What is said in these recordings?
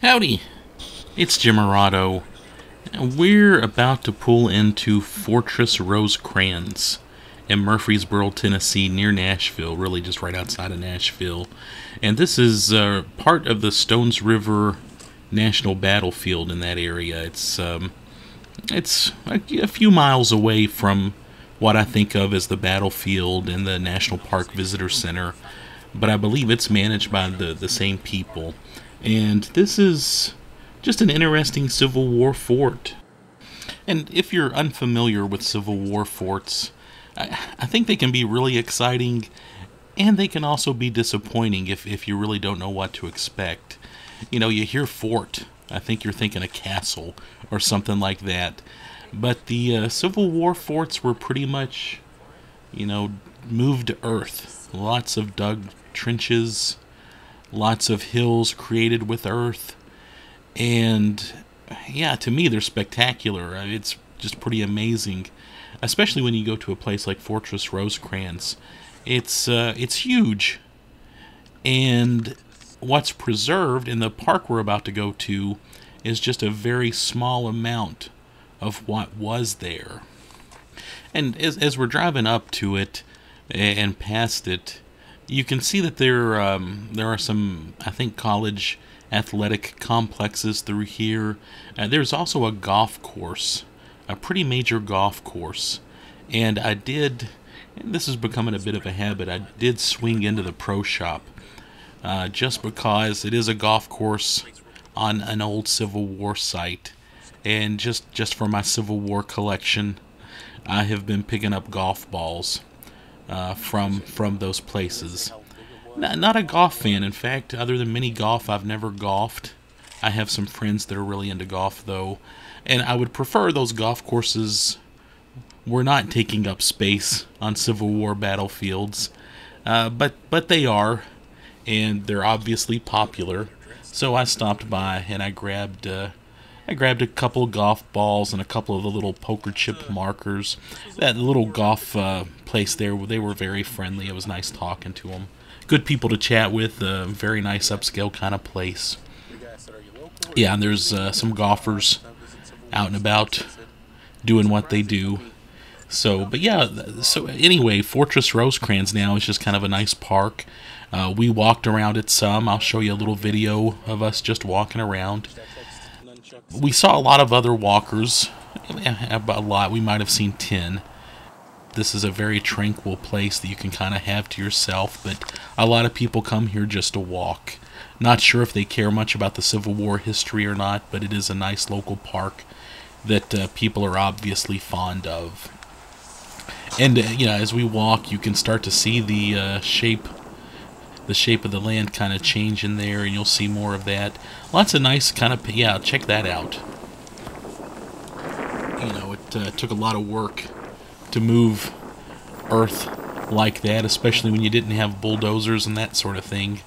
Howdy, it's Jim Arado, and we're about to pull into Fortress Rosecrans in Murfreesboro, Tennessee, near Nashville, really just right outside of Nashville. And this is part of the Stones River National Battlefield in that area. It's a few miles away from what I think of as the battlefield and the National Park Visitor Center, but I believe it's managed by the same people. And this is just an interesting Civil War fort. And if you're unfamiliar with Civil War forts, I think they can be really exciting, and they can also be disappointing if you really don't know what to expect. You know, you hear fort, I think you're thinking a castle or something like that. But the Civil War forts were pretty much, moved to earth. Lots of dug trenches, lots of hills created with earth, and yeah, to me they're spectacular. It's just pretty amazing, especially when you go to a place like Fortress Rosecrans. It's huge, and what's preserved in the park we're about to go to is just a very small amount of what was there. And as we're driving up to it and past it, you can see that there are some, I think, college athletic complexes through here. There's also a golf course, a pretty major golf course. And this is becoming a bit of a habit, I did swing into the pro shop just because it is a golf course on an old Civil War site. And just for my Civil War collection, I have been picking up golf balls from those places. Not a golf fan, in fact. Other than mini golf, I've never golfed. I have some friends that are really into golf, though, and I would prefer those golf courses were not taking up space on Civil War battlefields, but they are, and they're obviously popular. So I stopped by and I grabbed a couple of golf balls and a couple of the little poker chip markers. That little golf place there, they were very friendly. It was nice talking to them. Good people to chat with. Very nice upscale kind of place. Yeah, and there's some golfers out and about doing what they do. But yeah, so anyway, Fortress Rosecrans now is just kind of a nice park. We walked around it some. I'll show you a little video of us just walking around. We saw a lot of other walkers, a lot. We might have seen 10. This is a very tranquil place that you can kind of have to yourself, but a lot of people come here just to walk. Not sure if they care much about the Civil War history or not, but it is a nice local park that people are obviously fond of. And as we walk, you can start to see the shape of the land kind of change in there, and you'll see more of that. Lots of nice kind of, yeah, check that out. It took a lot of work to move earth like that, especially when you didn't have bulldozers and that sort of thing.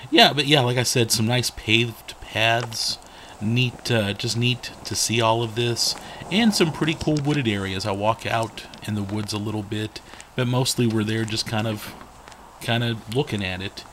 Yeah, but yeah, like I said, some nice paved paths. Just neat to see all of this, and some pretty cool wooded areas. I walk out in the woods a little bit, but mostly we're there just kind of looking at it.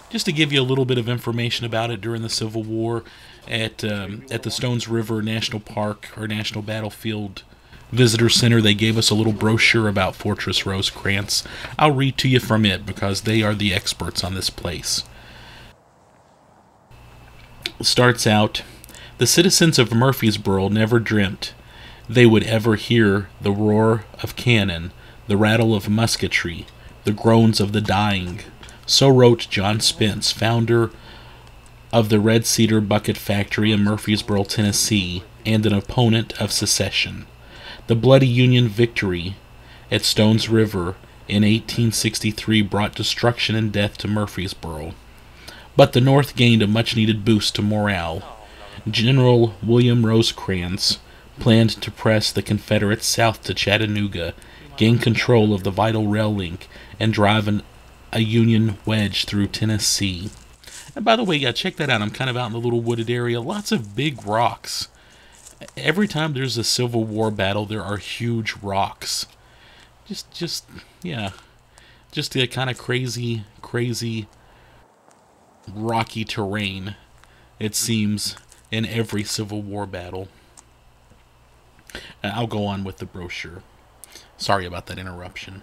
Just to give you a little bit of information about it, during the Civil War, at the Stones River National Park or National Battlefield Visitor Center, they gave us a little brochure about Fortress Rosecrans. I'll read to you from it because they are the experts on this place. It starts out, "The citizens of Murfreesboro never dreamt they would ever hear the roar of cannon, the rattle of musketry, the groans of the dying." So wrote John Spence, founder of the Red Cedar Bucket Factory in Murfreesboro, Tennessee, and an opponent of secession. The bloody Union victory at Stones River in 1863 brought destruction and death to Murfreesboro. But the North gained a much-needed boost to morale. General William Rosecrans planned to press the Confederates south to Chattanooga, gain control of the vital rail link, and drive a Union wedge through Tennessee. And by the way, yeah, check that out. I'm kind of out in the little wooded area. Lots of big rocks. Every time there's a Civil War battle, there are huge rocks. Just Just the kind of crazy, crazy, rocky terrain, it seems, in every Civil War battle. I'll go on with the brochure. Sorry about that interruption.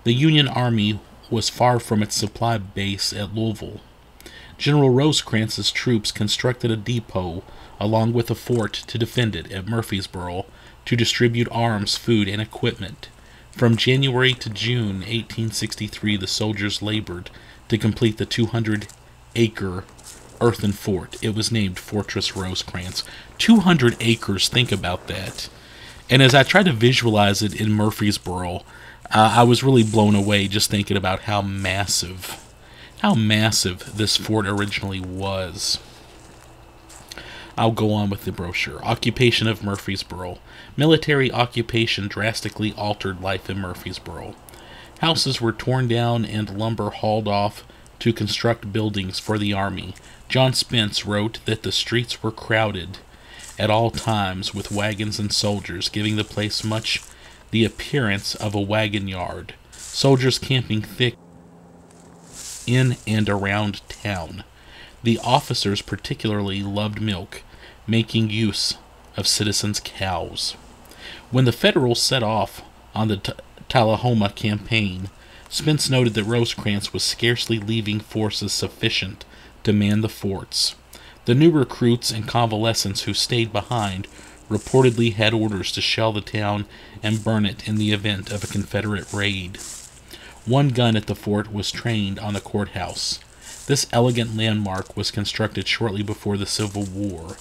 The Union Army was far from its supply base at Louisville. General Rosecrans' troops constructed a depot along with a fort to defend it at Murfreesboro to distribute arms, food, and equipment. From January to June 1863, the soldiers labored to complete the 200-acre earthen fort. It was named Fortress Rosecrans. 200 acres, think about that. And as I tried to visualize it in Murfreesboro, I was really blown away just thinking about how massive this fort originally was. I'll go on with the brochure. Occupation of Murfreesboro. Military occupation drastically altered life in Murfreesboro. Houses were torn down and lumber hauled off to construct buildings for the army. John Spence wrote that the streets were crowded at all times with wagons and soldiers, giving the place much the appearance of a wagon yard. Soldiers camping thick in and around town. The officers particularly loved milk, making use of citizens' cows. When the Federals set off on the Tullahoma campaign, Spence noted that Rosecrans was scarcely leaving forces sufficient to man the forts. The new recruits and convalescents who stayed behind reportedly had orders to shell the town and burn it in the event of a Confederate raid. One gun at the fort was trained on the courthouse. This elegant landmark was constructed shortly before the Civil War.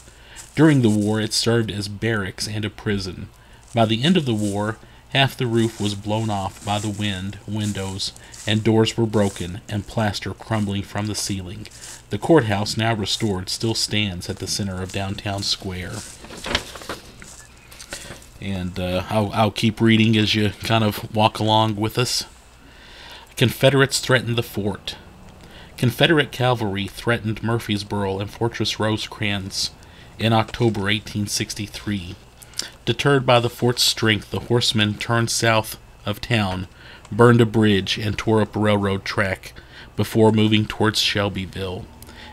During the war, it served as barracks and a prison. By the end of the war, half the roof was blown off by the wind, windows and doors were broken, and plaster crumbling from the ceiling. The courthouse, now restored, still stands at the center of downtown square. And I'll keep reading as you kind of walk along with us. Confederates threatened the fort. Confederate cavalry threatened Murfreesboro and Fortress Rosecrans in October 1863. Deterred by the fort's strength, the horsemen turned south of town, burned a bridge, and tore up a railroad track before moving towards Shelbyville.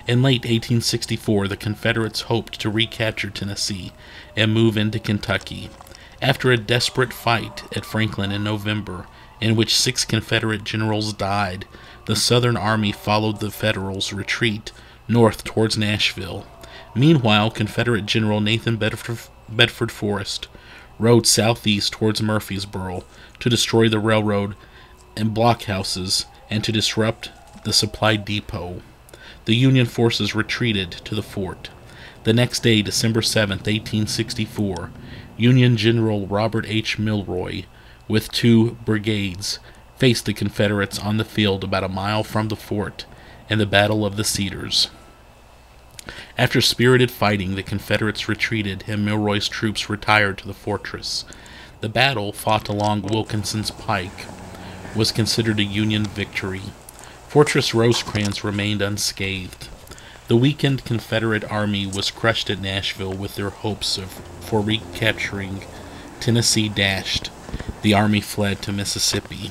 In late 1864, the Confederates hoped to recapture Tennessee and move into Kentucky. After a desperate fight at Franklin in November, in which 6 Confederate generals died, the Southern Army followed the Federals' retreat north towards Nashville. Meanwhile, Confederate General Nathan Bedford Forrest rode southeast towards Murfreesboro to destroy the railroad and blockhouses and to disrupt the supply depot. The Union forces retreated to the fort. The next day, December 7, 1864, Union General Robert H. Milroy, with 2 brigades, faced the Confederates on the field about a mile from the fort in the Battle of the Cedars. After spirited fighting, the Confederates retreated and Milroy's troops retired to the fortress. The battle, fought along Wilkinson's Pike, was considered a Union victory. Fortress Rosecrans remained unscathed. The weakened Confederate army was crushed at Nashville with their hopes for recapturing Tennessee dashed. The army fled to Mississippi.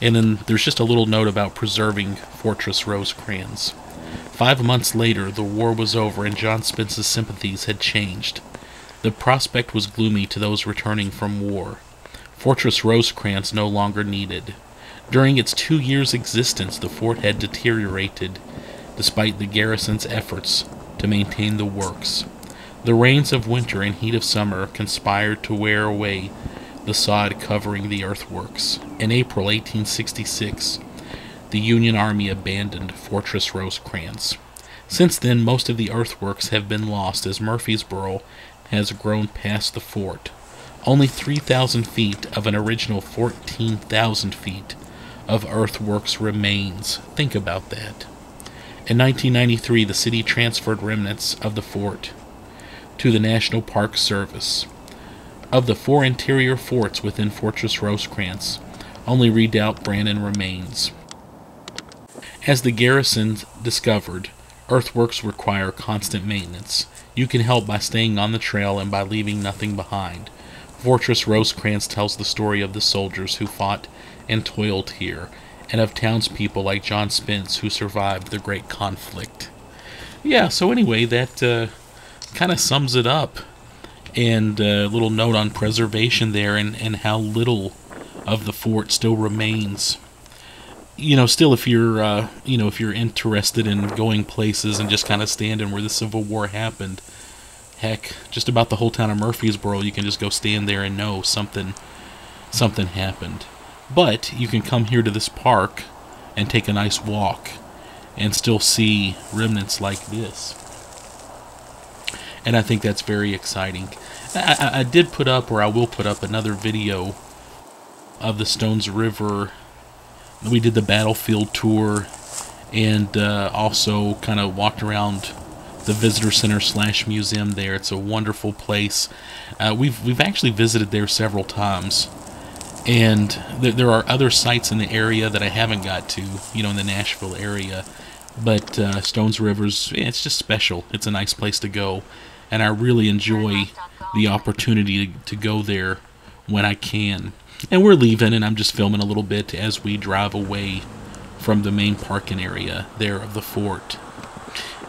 And then there's just a little note about preserving Fortress Rosecrans. 5 months later, the war was over and John Spence's sympathies had changed. The prospect was gloomy to those returning from war. Fortress Rosecrans no longer needed. During its 2 years' existence, the fort had deteriorated, despite the garrison's efforts to maintain the works. The rains of winter and heat of summer conspired to wear away the sod covering the earthworks. In April 1866, the Union Army abandoned Fortress Rosecrans. Since then, most of the earthworks have been lost as Murfreesboro has grown past the fort. Only 3,000 feet of an original 14,000 feet of earthworks remains. Think about that. In 1993, the city transferred remnants of the fort to the National Park Service. Of the 4 interior forts within Fortress Rosecrans, only Redoubt Brannan remains. As the garrison discovered, earthworks require constant maintenance. You can help by staying on the trail and by leaving nothing behind. Fortress Rosecrans tells the story of the soldiers who fought and toiled here, and of townspeople like John Spence who survived the Great Conflict. Yeah, so anyway, that kind of sums it up. And a little note on preservation there, and how little of the fort still remains. Still, if you're if you're interested in going places and just kind of standing where the Civil War happened, heck, just about the whole town of Murfreesboro, you can just go stand there and know something happened. But you can come here to this park and take a nice walk and still see remnants like this. And I think that's very exciting. I did put up, or I will put up, another video of the Stones River. We did the battlefield tour, and also kind of walked around the visitor center / museum there. It's a wonderful place. We've actually visited there several times, and there are other sites in the area that I haven't got to, in the Nashville area. But Stones River's, it's just special. It's a nice place to go, and I really enjoy the opportunity to go there when I can. And we're leaving, and I'm just filming a little bit as we drive away from the main parking area there of the fort.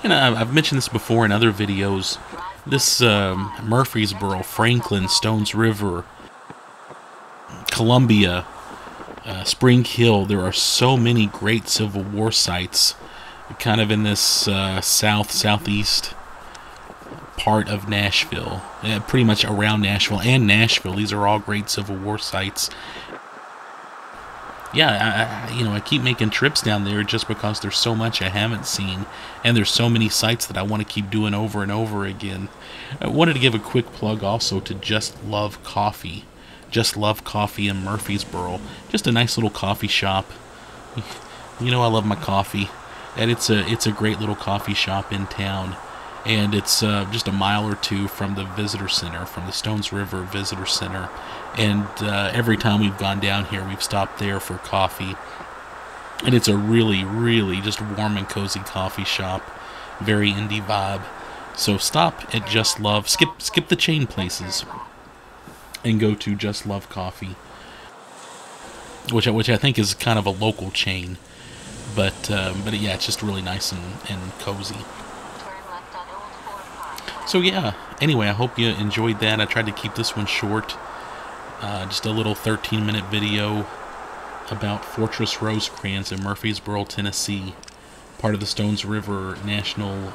And I've mentioned this before in other videos. This Murfreesboro, Franklin, Stones River, Columbia, Spring Hill, there are so many great Civil War sites kind of in this southeast part of Nashville, pretty much around Nashville and Nashville. These are all great Civil War sites. Yeah, I keep making trips down there just because there's so much I haven't seen, and there's so many sites that I want to keep doing over and over again. I wanted to give a quick plug also to Just Love Coffee. Just Love Coffee in Murfreesboro. Just a nice little coffee shop. I love my coffee, and it's a great little coffee shop in town. And it's just a mile or two from the visitor center, from the Stones River Visitor Center. And every time we've gone down here, we've stopped there for coffee. And it's a really, really just warm and cozy coffee shop. Very indie vibe. So stop at Just Love. Skip the chain places and go to Just Love Coffee, which I think is kind of a local chain. But yeah, it's just really nice and cozy. So yeah, anyway, I hope you enjoyed that. I tried to keep this one short. Just a little 13-minute video about Fortress Rosecrans in Murfreesboro, Tennessee, part of the Stones River National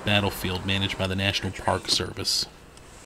Battlefield managed by the National Park Service.